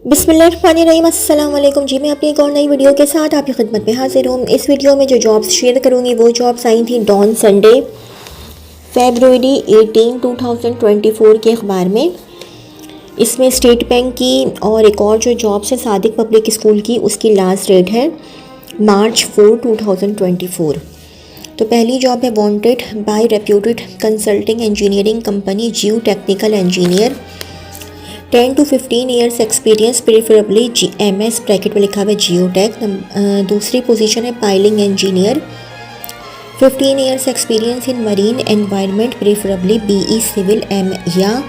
बिस्मिल्लाहिर्रहमानिर्रहीम। अस्सलाम वालेकुम जी। मैं अपनी एक और नई वीडियो के साथ आपकी खिदमत में हाजिर हूँ। इस वीडियो में जो जॉब्स शेयर करूँगी वो जॉब्स आई थी डॉन संडे फरवरी 18, 2024 के अखबार में। इसमें स्टेट बैंक की और एक और जो जॉब्स है सादिक पब्लिक स्कूल की, उसकी लास्ट डेट है मार्च 4, 2024। तो पहली जॉब है wanted by reputed consulting engineering company geotechnical engineer, 10 to 15 years experience preferably MS bracket में लिखा हुआ है जियोटेक। दूसरी पोजीशन है piling engineer, 15 years experience in marine environment preferably BE civil या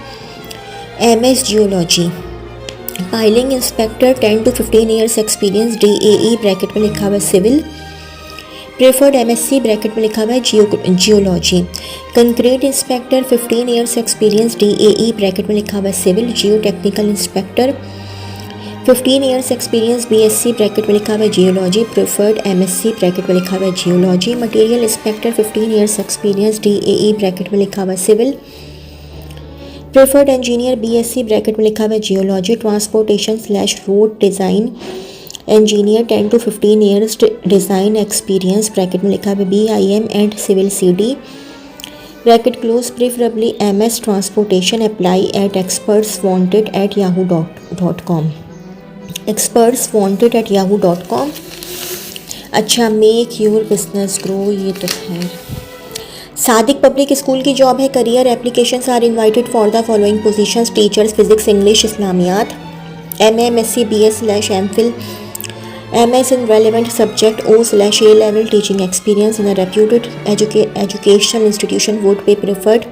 MS geology. Piling inspector 10 to 15 years experience DAE bracket में लिखा हुआ है सिविल, प्रेफर्ड MSc ब्रैकेट में लिखा हुआ है geology. Concrete inspector 15 years experience DAE bracket में लिखा हुआ है civil, geotechnical inspector 15 years experience BSc bracket में लिखा हुआ है जियोलॉजी, प्रेफर्ड MSc ब्रैकेट में लिखा हुआ है geology. Material inspector 15 years experience DAE bracket में लिखा हुआ है civil, preferred engineer BSc bracket में लिखा हुआ है geology. Transportation road design engineer 10 to 15 years design experience bracket में लिखा हुआ है BIM and civil CD bracket close, preferably MS transportation. Apply at experts wanted at yahoo.com, experts wanted at yahoo.com। अच्छा, make your business grow, ये तो है। Sadiq public school की job है। Career applications are invited for the following positions: teachers physics English Islamiat, MA MSc BS/MPhil, MS in relevant subject O/A level teaching experience in a reputed educational institution would be preferred.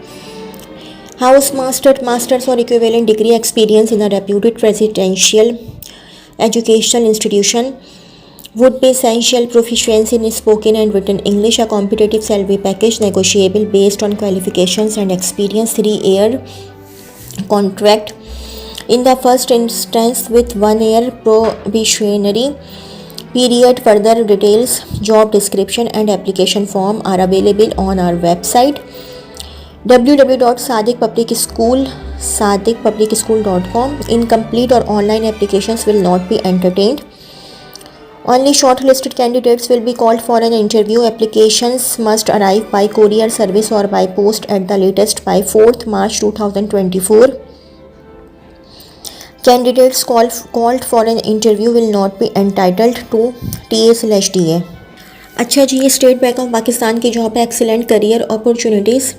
House master's or equivalent degree experience in a reputed residential educational institution would be essential. Proficiency in spoken and written English. A competitive salary package negotiable based on qualifications and experience. 3-year contract in the first instance with 1 year probationary period. Further details, job description and application form are available on our website www.sadikpublicschool.com. Incomplete or online applications will not be entertained. Only shortlisted candidates will be called for an interview. Applications must arrive by courier service or by post at the latest by 4th March 2024. Candidates called for an interview will not be entitled to TA/DA. अच्छा जी, ये state Bank of Pakistan की job है। Excellent career opportunities.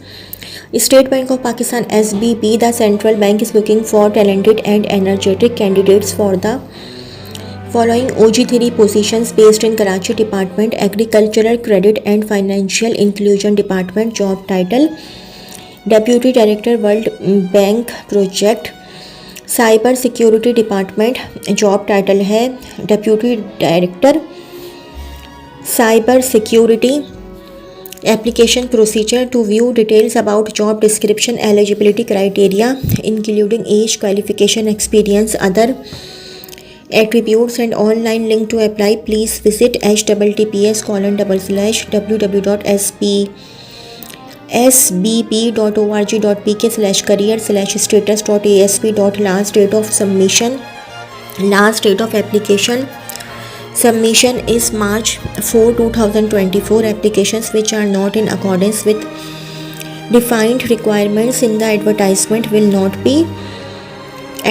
State Bank of Pakistan SBP, the central bank is looking for talented and energetic candidates for the following OG3 positions based in Karachi department agricultural credit and financial inclusion department. Job title deputy director World Bank project cyber security department. Job title है deputy director cyber security. Application procedure to view details about job description, eligibility criteria including age, qualification, experience, other attributes and online link to apply please visit https://www.sbp.org.pk/career/status.asp. Last date of submission, last date of application submission is March 4, 2024. Applications which are not in accordance with defined requirements in the advertisement will not be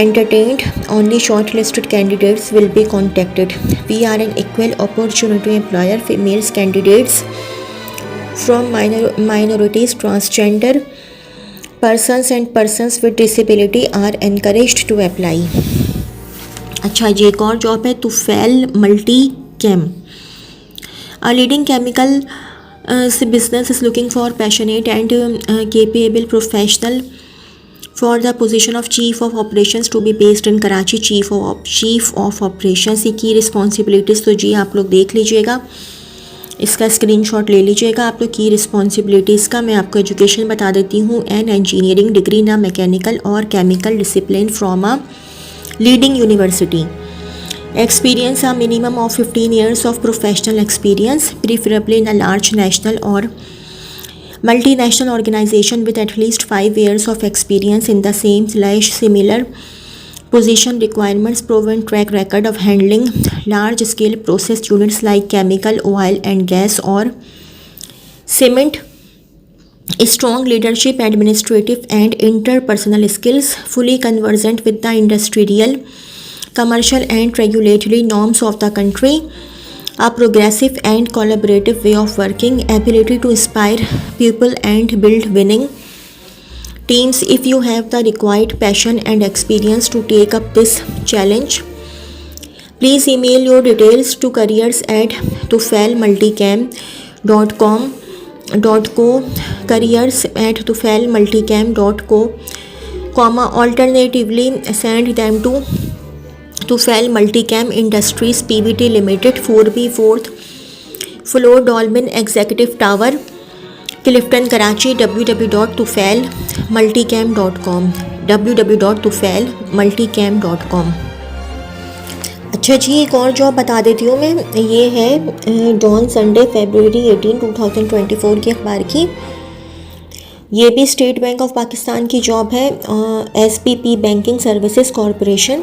entertained. Only shortlisted candidates will be contacted. We are an equal opportunity employer. Females candidates from minorities, transgender persons and persons with disability are encouraged to apply. अच्छा जी, एक और job है Tufail multi chem. A leading chemical business is looking for passionate and capable professional for the position of Chief of Operations to be based in Karachi. Chief of Operations की responsibilities तो जी आप लोग देख लीजिएगा, इसका स्क्रीनशॉट ले लीजिएगा आप लोग की रिस्पॉन्सिबिलिटीज़ का। मैं आपको एजुकेशन बता देती हूँ। एन इंजीनियरिंग डिग्री ना मैकेनिकल और chemical discipline from a leading university. Experience a minimum of 15 years of professional experience preferably in a large national और multinational organization with at least 5 years of experience in the same/similar position requirements, proven track record of handling large scale process units like chemical, oil and gas or cement, strong leadership, administrative and interpersonal skills, fully conversant with the industrial, commercial and regulatory norms of the country, a progressive and collaborative way of working, ability to inspire people and build winning teams. If you have the required passion and experience to take up this challenge, please email your details to careers@tufelmulticam.com.co, careers@tufelmulticam.co, alternatively send them to Tufel Multicam Industries Pvt Limited, 4B 4th floor, Dolmen Executive Tower, Clifton, Karachi, www.tufelmulticam.com, www.tufelmulticam.com। अच्छा जी, एक और job बता देती हूँ मैं, ये है don Sunday फरवरी 18, 2024 के अखबार की। ये भी स्टेट बैंक ऑफ पाकिस्तान की जॉब है, SBP banking services corporation.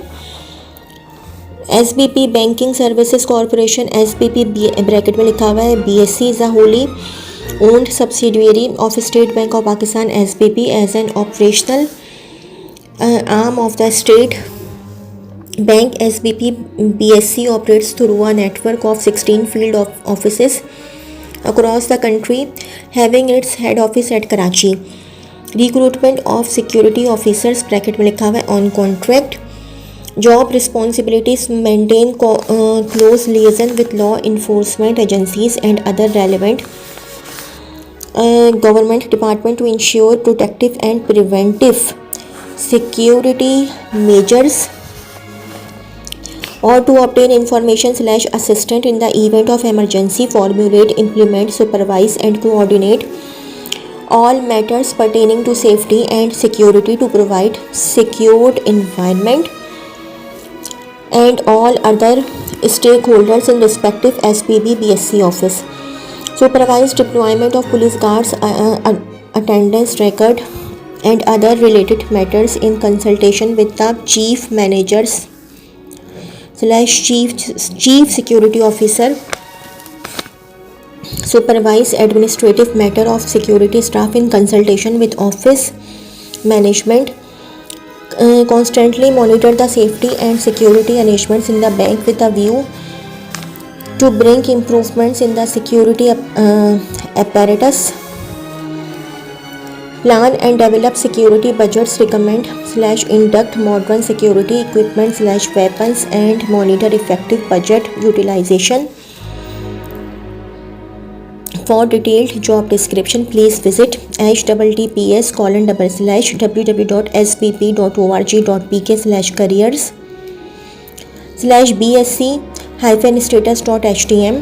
SBP banking services corporation, SBP bracket में लिखा हुआ है, BSC is a Holi owned subsidiary of State Bank of Pakistan SBP as an operational arm of the state bank. SBP BSC operates through a network of 16 field offices across the country, having its head office at Karachi. Recruitment of security officers bracket में लिखा हुआ है on contract. Job responsibilities: maintain close liaison with law enforcement agencies and other relevant government department to ensure protective and preventive security measures or to obtain information/assistance in the event of emergency, formulate, implement, supervise and coordinate all matters pertaining to safety and security to provide secured environment and all other stakeholders in respective SBP BSC office. Supervise deployment of police guards, attendance record and other related matters in consultation with the chief managers/chief security officer. Supervise administrative matter of security staff in consultation with office management. Constantly monitor the safety and security arrangements in the bank with a view to bring improvements in the security apparatus. Plan and develop security budgets, recommend/induct modern security equipment/weapons and monitor effective budget utilization. For detailed job description, please visit https://www.sbp.org.pk/careers/bsc-status.htm.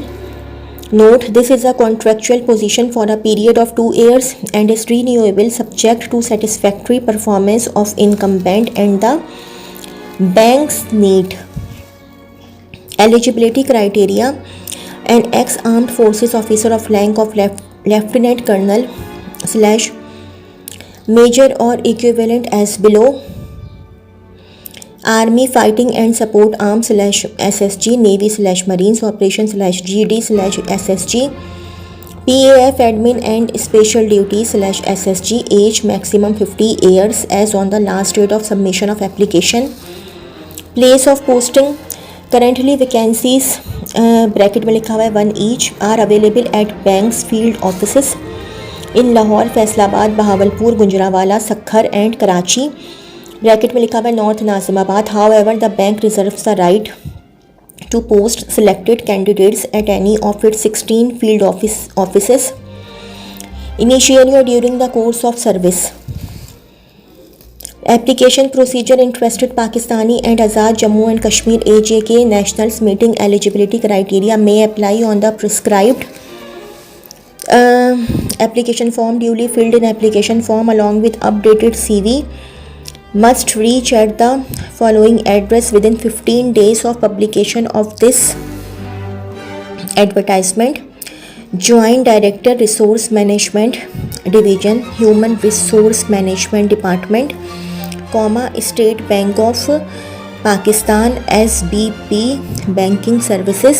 Note: this is a contractual position for a period of 2 years and is renewable subject to satisfactory performance of incumbent and the bank's need. Eligibility criteria: an ex-armed forces officer of rank of lieutenant colonel/major or equivalent as below. Army fighting and support arm/SSG, Navy/Marines operation/GD/SSG, PAF admin and special duty/SSG. Age maximum 50 years as on the last date of submission of application. Place of posting: currently vacancies bracket में लिखा हुआ है 1 each are available at banks field offices in Lahore, Faisalabad, Bahawalpur, Gujranwala, Sukkur and Karachi. Bracket में लिखा हुआ है north Nazimabad. However, the bank reserves the right to post selected candidates at any of its 16 field offices initially or during the course of service. Application procedure: interested Pakistani and Azad Jammu and Kashmir AJK nationals meeting eligibility criteria may apply on the prescribed application form. Duly filled in application form along with updated CV must reach at the following address within 15 days of publication of this advertisement: Joint Director, Resource Management Division, Human Resource Management Department, State Bank of Pakistan SBP banking services,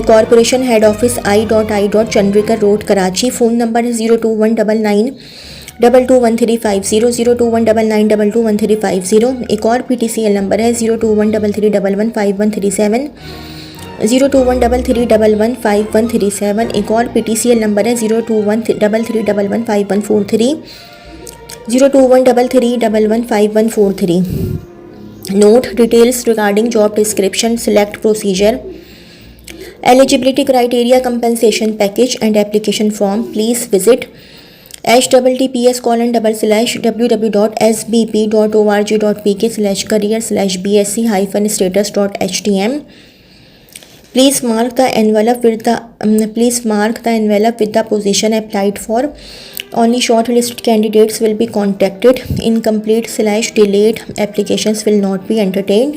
corporation head office I. Chundrigar road Karachi. Phone number है 0219922135 0219922135। एक और PTCL number है 0213315137 0213315137। एक और PTCL number है 0213315143 0213315143। Note details regarding job description, select procedure, eligibility criteria, compensation package and application form. Please visit https://www.sbp.org.pk/career/bsc-status.htm. Please mark the envelope with the position applied for. Only shortlisted candidates will be contacted. Incomplete/delayed applications will not be entertained.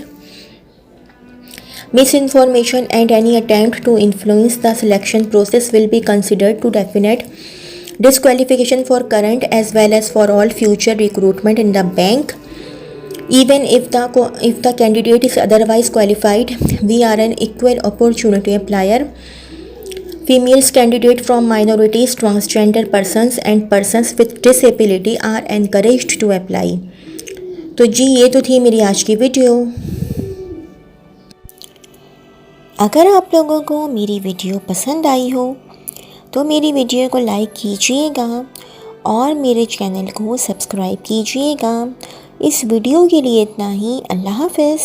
Misinformation and any attempt to influence the selection process will be considered to definite disqualification for current as well as for all future recruitment in the bank. Even if the candidate is otherwise qualified, we are an equal opportunity employer. Females candidate from minorities, transgender persons and persons with disability are encouraged to apply. तो जी ये तो थी मेरी आज की video. अगर आप लोगों को मेरी वीडियो पसंद आई हो तो मेरी वीडियो को लाइक कीजिएगा और मेरे चैनल को सब्सक्राइब कीजिएगा। इस वीडियो के लिए इतना ही। अल्लाह हाफ़िज़।